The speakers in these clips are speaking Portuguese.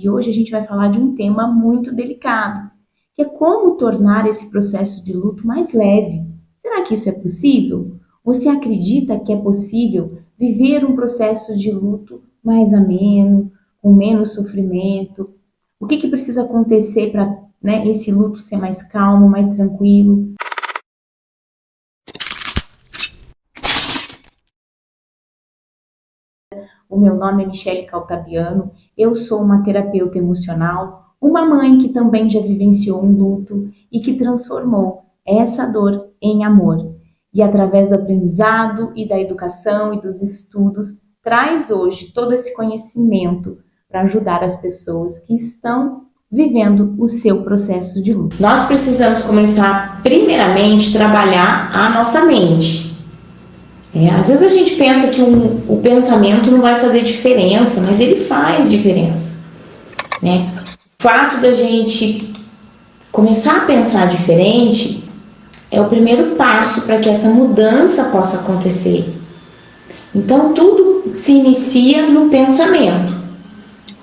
E hoje a gente vai falar de um tema muito delicado, que é como tornar esse processo de luto mais leve. Será que isso é possível? Você acredita que é possível viver um processo de luto mais ameno, com menos sofrimento? O que precisa acontecer para, esse luto ser mais calmo, mais tranquilo? O meu nome é Michele Caltabiano, eu sou uma terapeuta emocional, uma mãe que também já vivenciou um luto e que transformou essa dor em amor. E através do aprendizado e da educação e dos estudos, traz hoje todo esse conhecimento para ajudar as pessoas que estão vivendo o seu processo de luto. Nós precisamos começar, primeiramente, trabalhar a nossa mente. Às vezes a gente pensa que o pensamento não vai fazer diferença, mas ele faz diferença. O fato da gente começar a pensar diferente é o primeiro passo para que essa mudança possa acontecer. Então, tudo se inicia no pensamento.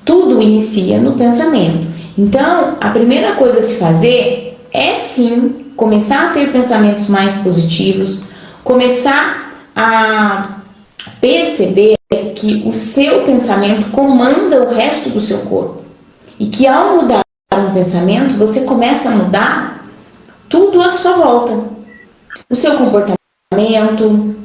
Tudo inicia no pensamento. Então, a primeira coisa a se fazer é sim começar a ter pensamentos mais positivos, começar a perceber que o seu pensamento comanda o resto do seu corpo. E que ao mudar um pensamento, você começa a mudar tudo à sua volta. O seu comportamento,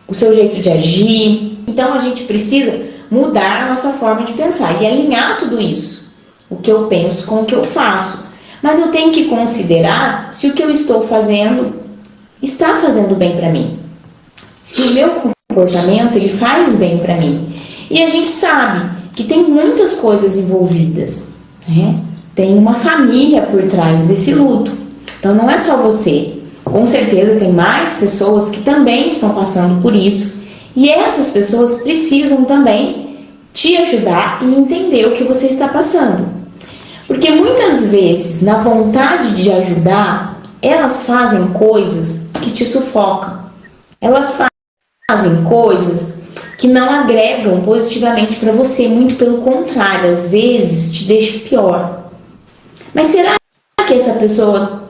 o seu jeito de agir. Então a gente precisa mudar a nossa forma de pensar e alinhar tudo isso. O que eu penso com o que eu faço. Mas eu tenho que considerar se o que eu estou fazendo está fazendo bem para mim. Se o meu comportamento ele faz bem para mim. E a gente sabe que tem muitas coisas envolvidas. Tem uma família por trás desse luto. Então não é só você. Com certeza tem mais pessoas que também estão passando por isso. E essas pessoas precisam também te ajudar e entender o que você está passando. Porque muitas vezes, na vontade de ajudar, elas fazem coisas que te sufocam. Elas fazem coisas que não agregam positivamente para você, muito pelo contrário, às vezes te deixa pior. Mas será que essa pessoa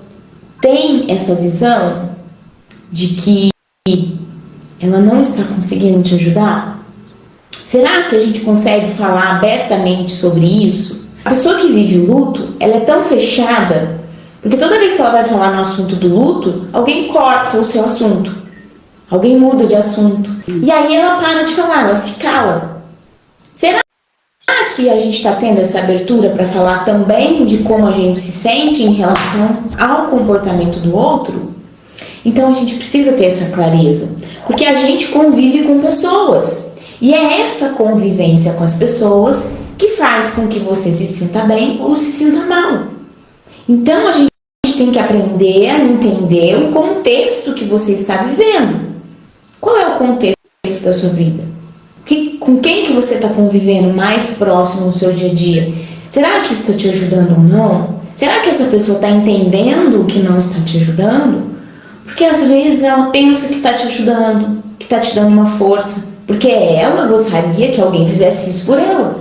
tem essa visão de que ela não está conseguindo te ajudar? Será que a gente consegue falar abertamente sobre isso? A pessoa que vive o luto, ela é tão fechada, porque toda vez que ela vai falar no assunto do luto, alguém corta o seu assunto, alguém muda de assunto, e aí ela para de falar, ela se cala. Será que a gente está tendo essa abertura para falar também de como a gente se sente em relação ao comportamento do outro? Então a gente precisa ter essa clareza, porque a gente convive com pessoas, e é essa convivência com as pessoas que faz com que você se sinta bem ou se sinta mal. Então a gente tem que aprender a entender o contexto que você está vivendo. Qual é o contexto da sua vida? Com quem que você está convivendo mais próximo no seu dia a dia? Será que está te ajudando ou não? Será que essa pessoa está entendendo o que não está te ajudando? Porque às vezes ela pensa que está te ajudando, que está te dando uma força, porque ela gostaria que alguém fizesse isso por ela.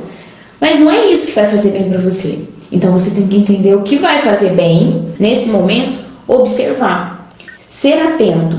Mas não é isso que vai fazer bem para você. Então você tem que entender o que vai fazer bem nesse momento, observar, ser atento.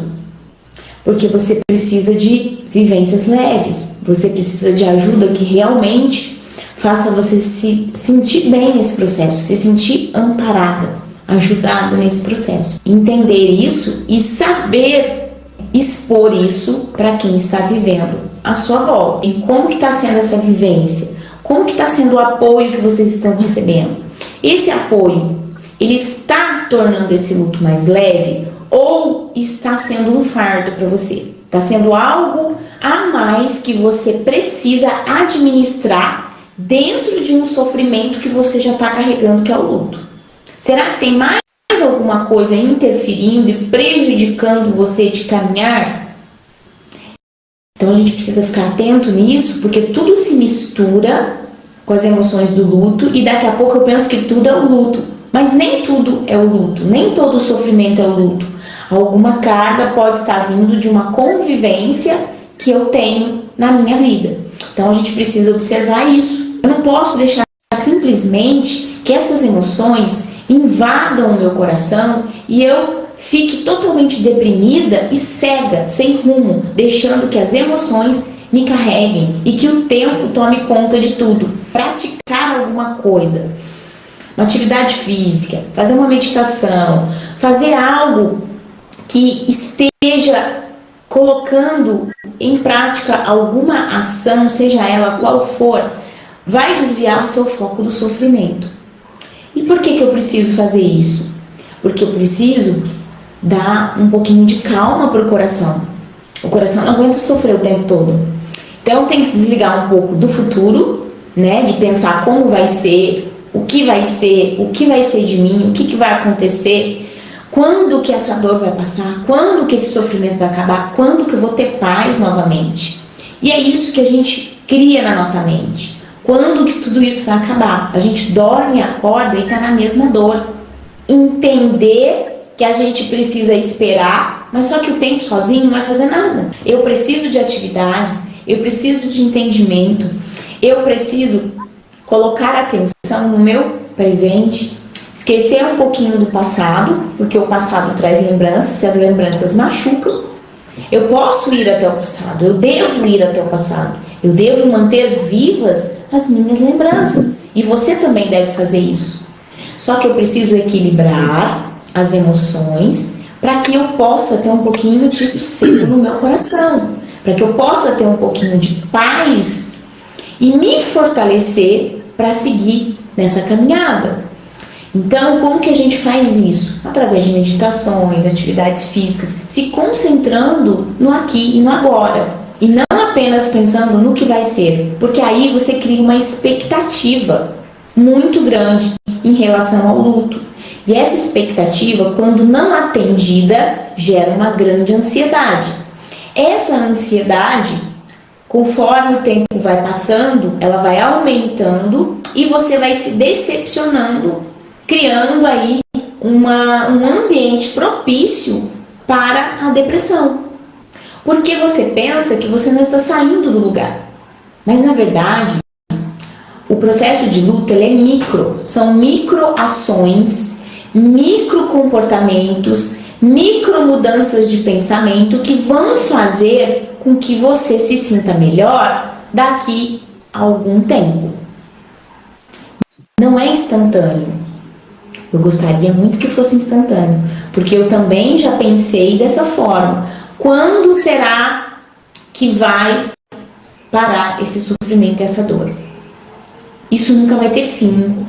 Porque você precisa de vivências leves, você precisa de ajuda que realmente faça você se sentir bem nesse processo, se sentir amparada, ajudada nesse processo. Entender isso e saber expor isso para quem está vivendo à sua volta. E como que está sendo essa vivência? Como que está sendo o apoio que vocês estão recebendo? Esse apoio, ele está tornando esse luto mais leve? Ou está sendo um fardo para você? Está sendo algo a mais que você precisa administrar dentro de um sofrimento que você já está carregando, que é o luto. Será que tem mais alguma coisa interferindo e prejudicando você de caminhar? Então a gente precisa ficar atento nisso, porque tudo se mistura com as emoções do luto e daqui a pouco eu penso que tudo é o luto. Mas nem tudo é o luto, nem todo o sofrimento é o luto. Alguma carga pode estar vindo de uma convivência que eu tenho na minha vida. Então a gente precisa observar isso. Eu não posso deixar simplesmente que essas emoções invadam o meu coração e eu fique totalmente deprimida e cega, sem rumo, deixando que as emoções me carreguem e que o tempo tome conta de tudo. Praticar alguma coisa, uma atividade física, fazer uma meditação, fazer algo que esteja colocando em prática alguma ação, seja ela qual for, vai desviar o seu foco do sofrimento. E por que eu preciso fazer isso? Porque eu preciso dar um pouquinho de calma para o coração. O coração não aguenta sofrer o tempo todo. Então tem que desligar um pouco do futuro, né? De pensar como vai ser, o que vai ser de mim, o que vai acontecer, quando que essa dor vai passar, quando que esse sofrimento vai acabar, quando que eu vou ter paz novamente. E é isso que a gente cria na nossa mente. Quando que tudo isso vai acabar? A gente dorme, acorda e está na mesma dor. Entender que a gente precisa esperar, mas só que o tempo sozinho não vai fazer nada. Eu preciso de atividades, eu preciso de entendimento, eu preciso colocar atenção no meu presente, esquecer um pouquinho do passado, porque o passado traz lembranças, se as lembranças machucam, eu posso ir até o passado, eu devo ir até o passado, eu devo manter vivas as minhas lembranças, e você também deve fazer isso. Só que eu preciso equilibrar as emoções para que eu possa ter um pouquinho de sossego no meu coração, para que eu possa ter um pouquinho de paz e me fortalecer para seguir nessa caminhada. Então, como que a gente faz isso? Através de meditações, atividades físicas, se concentrando no aqui e no agora. E não apenas pensando no que vai ser, porque aí você cria uma expectativa muito grande em relação ao luto. E essa expectativa, quando não atendida, gera uma grande ansiedade. Essa ansiedade, conforme o tempo vai passando, ela vai aumentando e você vai se decepcionando, criando aí um ambiente propício para a depressão. Porque você pensa que você não está saindo do lugar. Mas na verdade, o processo de luto ele é micro. São microações, microcomportamentos, micromudanças de pensamento que vão fazer com que você se sinta melhor daqui a algum tempo. Não é instantâneo. Eu gostaria muito que fosse instantâneo, porque eu também já pensei dessa forma. Quando será que vai parar esse sofrimento e essa dor? Isso nunca vai ter fim.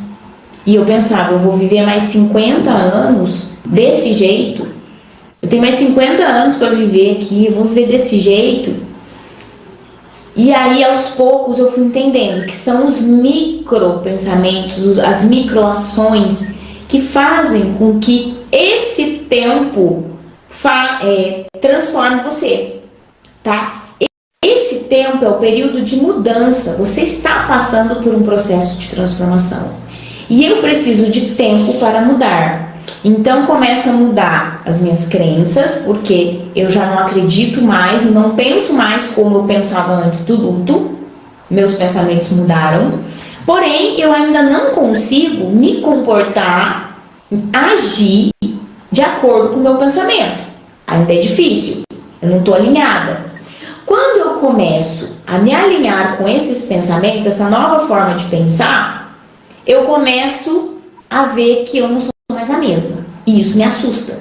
E eu pensava, eu vou viver mais 50 anos desse jeito. Eu tenho mais 50 anos para viver aqui, eu vou viver desse jeito. E aí, aos poucos, eu fui entendendo que são os micropensamentos, as microações que fazem com que esse tempo transforme você, tá? Esse tempo é o período de mudança. Você está passando por um processo de transformação. E eu preciso de tempo para mudar. Então começa a mudar as minhas crenças, porque eu já não acredito mais e não penso mais como eu pensava antes do luto. Meus pensamentos mudaram. Porém, eu ainda não consigo me comportar, agir de acordo com o meu pensamento. Ainda é difícil. Eu não estou alinhada. Quando eu começo a me alinhar com esses pensamentos, essa nova forma de pensar, eu começo a ver que eu não sou mais a mesma. E isso me assusta.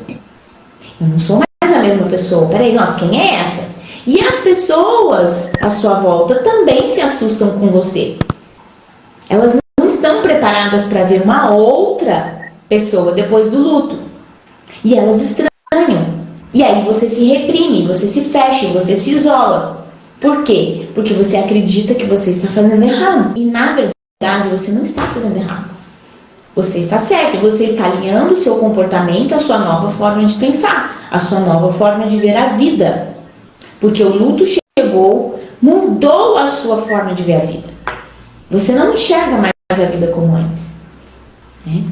Eu não sou mais a mesma pessoa. Peraí, nossa, quem é essa? E as pessoas à sua volta também se assustam com você. Elas não estão preparadas para ver uma outra pessoa depois do luto. E elas estranham. E aí você se reprime, você se fecha, você se isola. Por quê? Porque você acredita que você está fazendo errado. E na verdade você não está fazendo errado. Você está certo, você está alinhando o seu comportamento à sua nova forma de pensar, à sua nova forma de ver a vida. Porque o luto chegou, mudou a sua forma de ver a vida. Você não enxerga mais a vida como antes, né?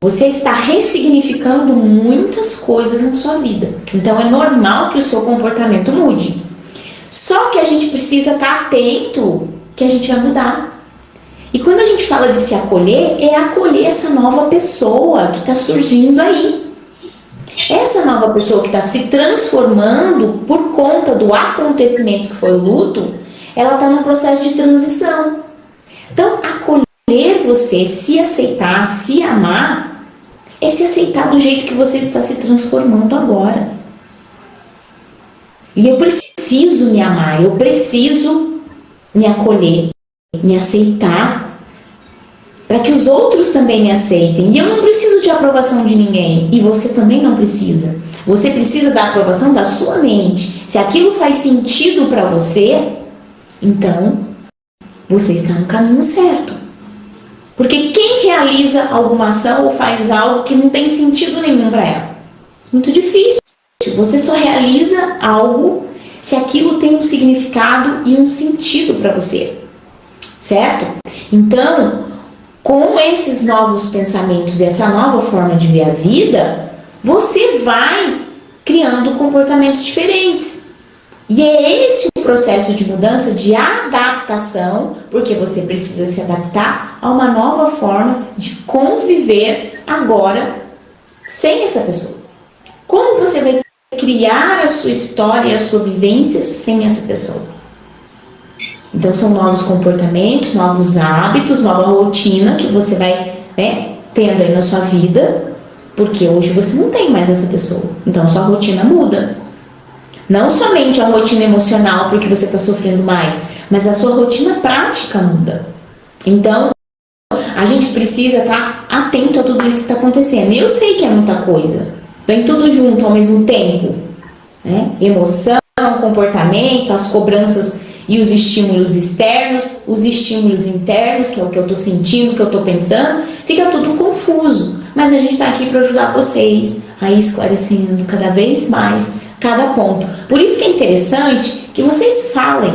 Você está ressignificando muitas coisas na sua vida. Então é normal que o seu comportamento mude. Só que a gente precisa estar atento que a gente vai mudar. E quando a gente fala de se acolher, é acolher essa nova pessoa que está surgindo aí. Essa nova pessoa que está se transformando por conta do acontecimento que foi o luto, ela está num processo de transição. Então, acolher você, se aceitar, se amar, é se aceitar do jeito que você está se transformando agora. E eu preciso me amar, eu preciso me acolher, me aceitar, para que os outros também me aceitem. E eu não preciso de aprovação de ninguém, e você também não precisa. Você precisa da aprovação da sua mente. Se aquilo faz sentido para você, então você está no caminho certo. Porque quem realiza alguma ação ou faz algo que não tem sentido nenhum para ela? Muito difícil. Você só realiza algo se aquilo tem um significado e um sentido para você. Certo? Então, com esses novos pensamentos e essa nova forma de ver a vida, você vai criando comportamentos diferentes. E é esse o processo de mudança, de adaptação, porque você precisa se adaptar a uma nova forma de conviver agora sem essa pessoa. Como você vai criar a sua história e a sua vivência sem essa pessoa? Então são novos comportamentos, novos hábitos, nova rotina que você vai, tendo aí na sua vida, porque hoje você não tem mais essa pessoa. Então sua rotina muda. Não somente a rotina emocional, porque você está sofrendo mais, mas a sua rotina prática muda. Então, a gente precisa estar atento a tudo isso que está acontecendo. E eu sei que é muita coisa. Vem tudo junto ao mesmo tempo. Né? Emoção, comportamento, as cobranças e os estímulos externos, os estímulos internos, que é o que eu estou sentindo, o que eu estou pensando. Fica tudo confuso. Mas a gente está aqui para ajudar vocês a ir esclarecendo cada vez mais cada ponto. Por isso que é interessante que vocês falem,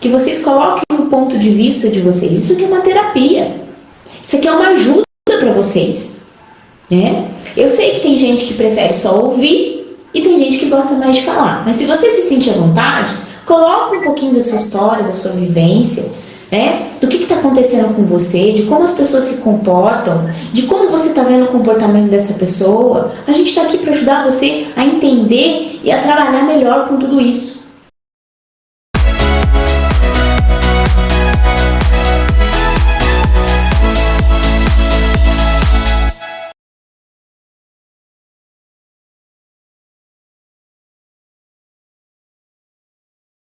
que vocês coloquem o ponto de vista de vocês. Isso aqui é uma terapia. Isso aqui é uma ajuda para vocês. Né? Eu sei que tem gente que prefere só ouvir e tem gente que gosta mais de falar. Mas se você se sentir à vontade, coloque um pouquinho da sua história, da sua vivência, né? Do que está acontecendo com você, de como as pessoas se comportam, de como você está vendo o comportamento dessa pessoa. A gente está aqui para ajudar você a entender e a trabalhar melhor com tudo isso.